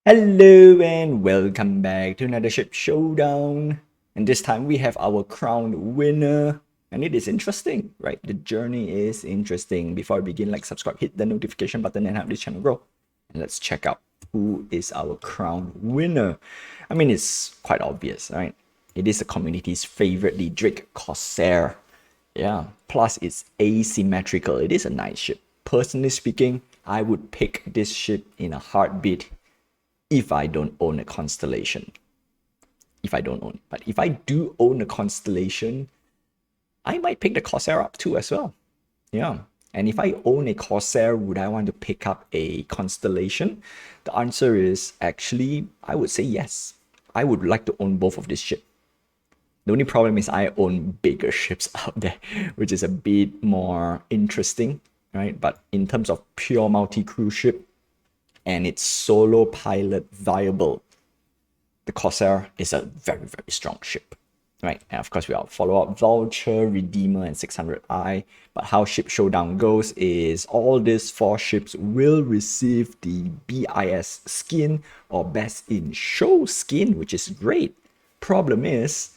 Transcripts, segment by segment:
Hello and welcome back to another ship showdown. And this time we have our crowned winner. And it is interesting, right? The journey is interesting. Before I begin, like, subscribe, hit the notification button and help this channel grow. And let's check out who is our crowned winner. I mean, it's quite obvious, right? It is the community's favorite, the Drake Corsair. Yeah, plus it's asymmetrical. It is a nice ship. Personally speaking, I would pick this ship in a heartbeat if I don't own a constellation. But if I do own a constellation, I might pick the Corsair up too as well. Yeah. And if I own a Corsair, would I want to pick up a constellation? The answer is actually, I would say yes. I would like to own both of this ship. The only problem is I own bigger ships out there, which is a bit more interesting, right? But in terms of pure multi-crew ship, and it's solo pilot viable, the Corsair is a very, very strong ship, right? And of course, we have follow-up Vulture, Redeemer, and 600i. But how Ship Showdown goes is all these 4 ships will receive the BIS skin or Best in Show skin, which is great. Problem is,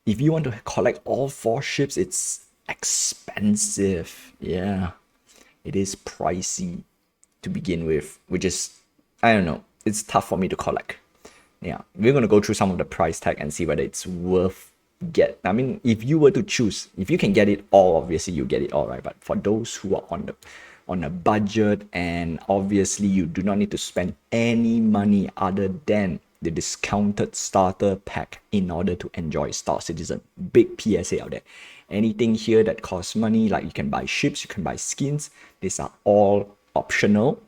if you want to collect all 4 ships, it's expensive. Yeah, it is pricey to begin with, which is, I don't know, it's tough for me to collect. Yeah, we're going to go through some of the price tag and see whether it's worth I mean, if you were to choose, if you can get it all, obviously you get it all, right? But for those who are on a budget, and obviously you do not need to spend any money other than the discounted starter pack in order to enjoy Star Citizen. Big PSA out there. Anything here that costs money, like you can buy ships, you can buy skins, these are all optional.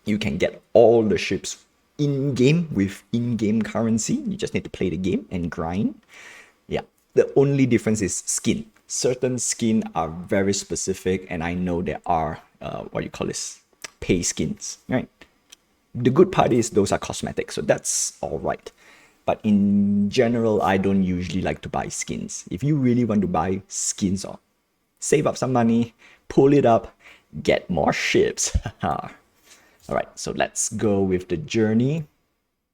You can get all the ships in-game with in-game currency. You just need to play the game and grind. Yeah, the only difference is skin. Certain skin are very specific, and I know there are, what you call this, pay skins, right? The good part is those are cosmetic, so that's all right. But in general, I don't usually like to buy skins. If you really want to buy skins, or save up some money, pull it up, get more ships. All right, so let's go with the journey.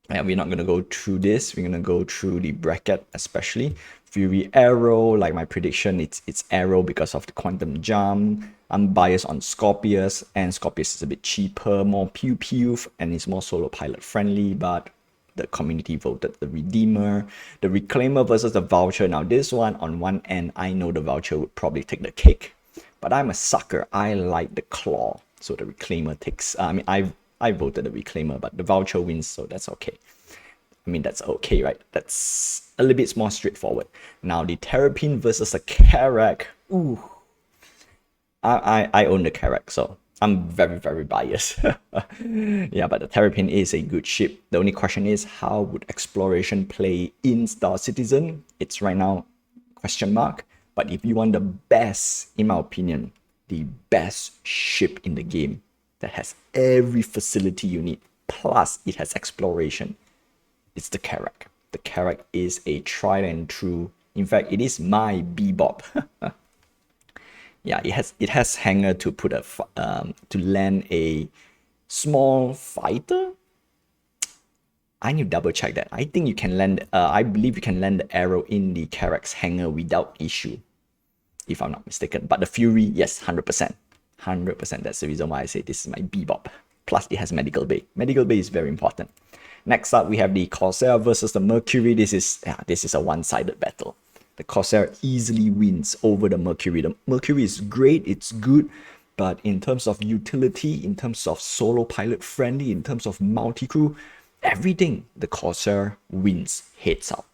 And we're not going to go through this. We're going to go through the bracket, especially Fury Arrow. Like my prediction, it's Arrow because of the quantum jump. I'm biased on Scorpius, and Scorpius is a bit cheaper, more pew-pew, and it's more solo pilot friendly, but the community voted the Redeemer. The Reclaimer versus the Vulture. Now this one, on one end, I know the Vulture would probably take the cake, but I'm a sucker. I like the Claw. So the Reclaimer takes, I mean, I voted the Reclaimer, but the Vulture wins, so that's okay. I mean, that's okay, right? That's a little bit more straightforward. Now, the Terrapin versus a Carrack. Ooh. I own the Carrack, so I'm very, very biased. Yeah, but the Terrapin is a good ship. The only question is, how would exploration play in Star Citizen? It's right now question mark. But if you want the best, in my opinion, the best ship in the game that has every facility you need, plus it has exploration, it's the Carrack. The Carrack is a tried and true. In fact, it is my Bebop. Yeah, it has hangar to put a to land a small fighter. I need to double check that. I think you can land. I believe you can land the arrow in the Carrack's hangar without issue, if I'm not mistaken. But the Fury, yes, 100%. 100%. That's the reason why I say this is my Bebop. Plus, it has Medical Bay. Medical Bay is very important. Next up, we have the Corsair versus the Mercury. This is a one-sided battle. The Corsair easily wins over the Mercury. The Mercury is great, it's good, but in terms of utility, in terms of solo pilot friendly, in terms of multi-crew, everything, the Corsair wins heads up.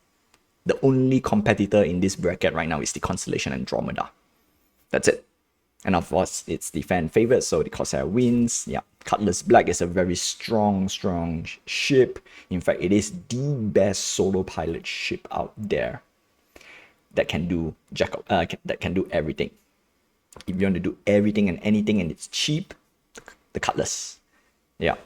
The only competitor in this bracket right now is the Constellation Andromeda. That's it. And of course, it's the fan favorite, so the Corsair wins. Yeah, Cutlass Black is a very strong ship. In fact, it is the best solo pilot ship out there that can do that can do everything. If you want to do everything and anything and it's cheap, the Cutlass. Yeah,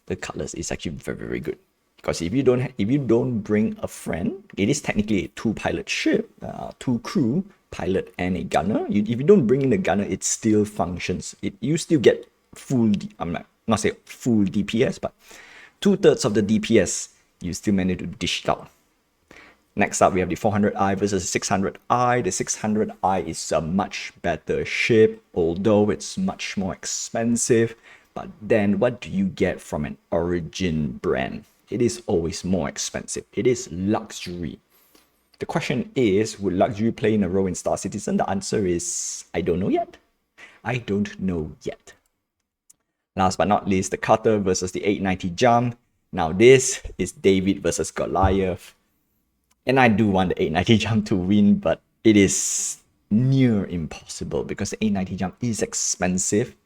the Cutlass is actually very, very good. Because if you don't bring a friend, it is technically a 2-pilot ship, 2 crew, pilot and a gunner. If you don't bring in the gunner, it still functions. You still get full. I'm not say full DPS, but 2/3 of the DPS, you still manage to dish it out. Next up, we have the 400i versus 600i. The 600i is a much better ship, although it's much more expensive. But then what do you get from an Origin brand? It is always more expensive. It is luxury. The question is, would luxury play in a role in Star Citizen? The answer is, I don't know yet. I don't know yet. Last but not least, the Cutter versus the 890 Jump. Now this is David versus Goliath. And I do want the 890 Jump to win, but it is near impossible because the 890 Jump is expensive.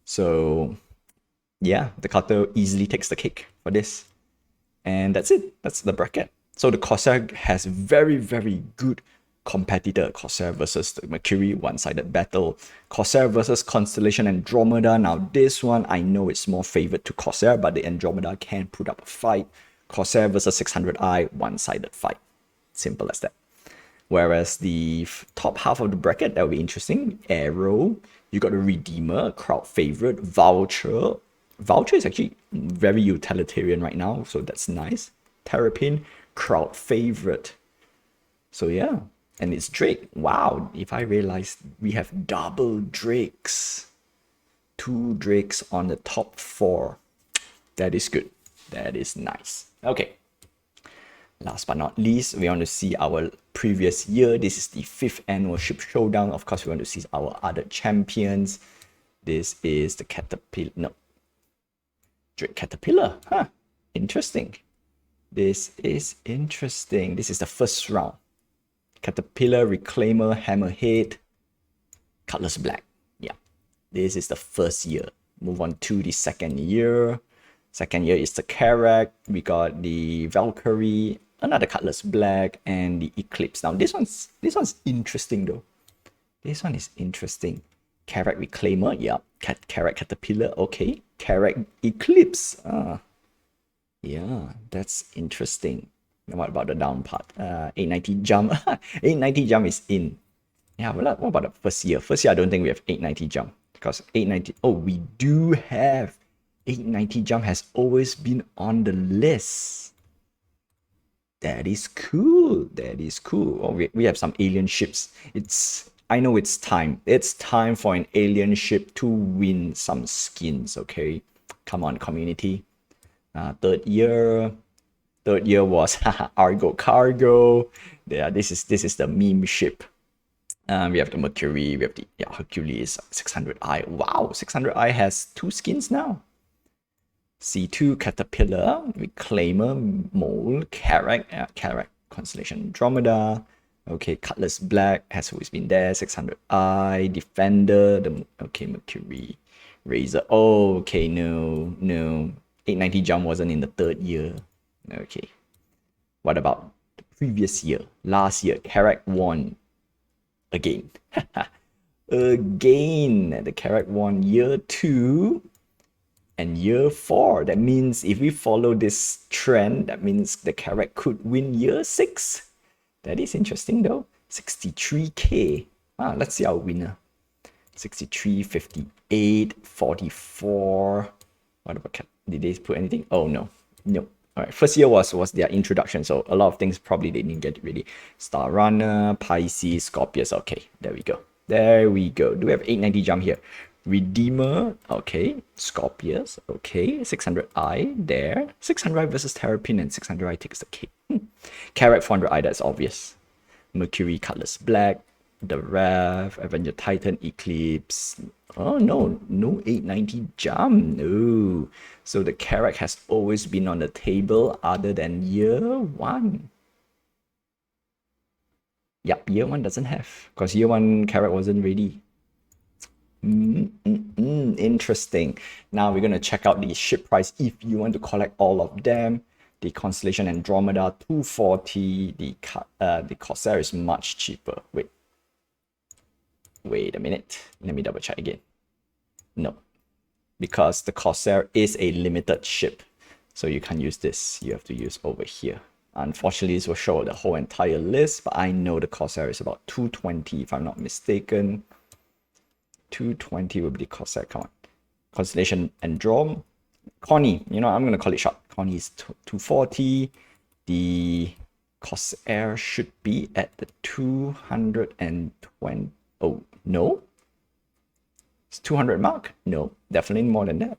So yeah, the Cutter easily takes the cake for this. And that's it. That's the bracket. So the Corsair has very, very good competitor. Corsair versus the Mercury, one-sided battle. Corsair versus Constellation Andromeda. Now this one, I know it's more favored to Corsair, but the Andromeda can put up a fight. Corsair versus 600i, one-sided fight. Simple as that. Whereas the top half of the bracket, that will be interesting. Arrow, you got a Redeemer, crowd favorite. Vulture. Vulture is actually very utilitarian right now, so that's nice. Terrapin, crowd favorite. So yeah, and it's Drake. Wow, if I realized we have double Drakes. 2 Drakes on the top 4. That is good. That is nice. Okay. Last but not least, we want to see our previous year. This is the 5th annual Ship Showdown. Of course, we want to see our other champions. This is the Caterpillar. No. Drake Caterpillar. Huh. Interesting. This is interesting. This is the first round. Caterpillar, Reclaimer, Hammerhead, Cutlass Black. Yeah. This is the first year. Move on to the second year. Second year is the Karak. We got the Valkyrie, another Cutlass Black, and the Eclipse. Now this one's interesting though. This one is interesting. Karak Reclaimer, yeah. Karak Caterpillar, okay. Karak Eclipse. Yeah, that's interesting. What about the down part? 890 Jump. 890 Jump is in. Yeah, what about the first year? First year, I don't think we have 890 Jump. Because 890... Oh, we do have. 890 Jump has always been on the list. That is cool. That is cool. Oh, we have some alien ships. I know it's time. It's time for an alien ship to win some skins, okay? Come on, community. Third year was Argo Cargo. Yeah, this is the meme ship. We have the Mercury, we have the Hercules 600i. Wow, 600i has 2 skins now. C2 Caterpillar, Reclaimer, Mole, Karak, Constellation Andromeda. Okay, Cutlass Black has always been there. 600i, Defender, Mercury, Razor. Oh, okay, no. 890 Jump wasn't in the third year. Okay. What about the previous year? Last year, Karak won again. Again, the Karak won year 2 and year 4. That means if we follow this trend, that means the Karak could win year 6. That is interesting though. 63k. Let's see our winner. 63, 58, 44. What about did they put anything? Oh no. All right, first year was their introduction, so a lot of things probably they didn't get ready. Star Runner, Pisces, Scorpius. Okay, there we go. Do we have 890 Jump here? Redeemer, okay. Scorpius, okay. 600i there. 600i versus Terrapin, and 600i takes the cake. Karak 400i, that's obvious. Mercury, Cutlass Black, the Rev, Avenger Titan, Eclipse. Oh no 890 Jump. No. So the Karak has always been on the table other than year 1. Yep, year 1 doesn't have, because year 1 Karak wasn't ready. Interesting. Now we're going to check out the ship price if you want to collect all of them. The Constellation Andromeda 240. The Corsair is much cheaper. Wait a minute. Let me double check again. No, because the Corsair is a limited ship, so you can't use this. You have to use over here. Unfortunately, this will show the whole entire list, but I know the Corsair is about 220 if I'm not mistaken. 220 will be the Corsair. Come on. Constellation Androm, Connie, you know, I'm gonna call it short. Connie is 240. The Corsair should be at the 220. Oh, no? It's 200 mark? No, definitely more than that.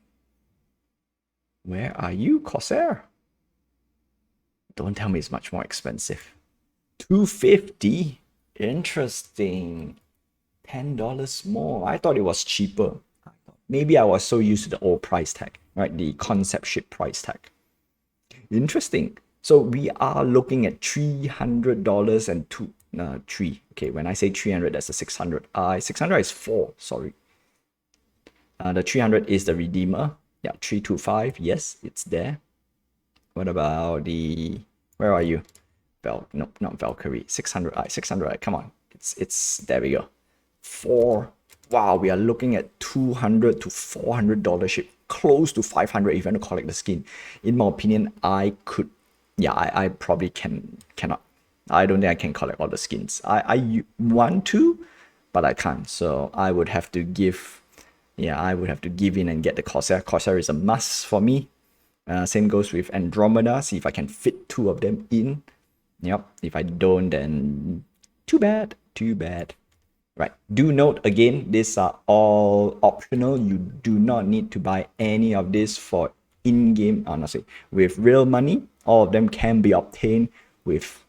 Where are you, Corsair? Don't tell me it's much more expensive. 250? Interesting. $10 more. I thought it was cheaper. Maybe I was so used to the old price tag, right? The concept ship price tag. Interesting. So we are looking at $300 and three. Okay, when I say 300, that's a 600. 600 is 4, sorry. The 300 is the Redeemer. Yeah, 325. Yes, it's there. What about the... Where are you? No, not Valkyrie. 600. 600. Come on. It's there we go. 4. Wow, we are looking at $200 to $400 ship, close to 500 if you want to collect the skin. In my opinion, I could, yeah, I probably cannot. I don't think I can collect all the skins. I want to, but I can't. So I would have to give, yeah, I would have to give in and get the Corsair. Corsair is a must for me. Same goes with Andromeda. See if I can fit 2 of them in. Yep. If I don't, then too bad. Too bad. Right. Do note again, these are all optional. You do not need to buy any of this for in-game, honestly. With real money, all of them can be obtained with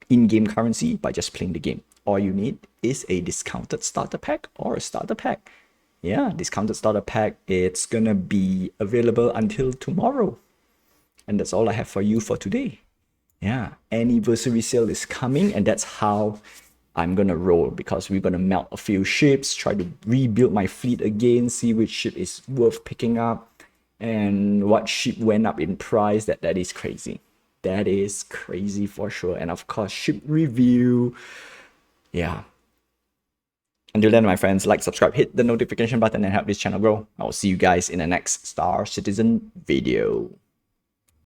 in-game currency by just playing the game. All you need is a discounted starter pack or a starter pack. Yeah, discounted starter pack. It's gonna be available until tomorrow. And that's all I have for you for today. Yeah, anniversary sale is coming, and that's how I'm gonna roll, because we're gonna melt a few ships, try to rebuild my fleet again, see which ship is worth picking up, and what ship went up in price. That is crazy. That is crazy for sure. And of course, ship review. Yeah. Until then, my friends, like, subscribe, hit the notification button, and help this channel grow. I'll see you guys in the next Star Citizen video.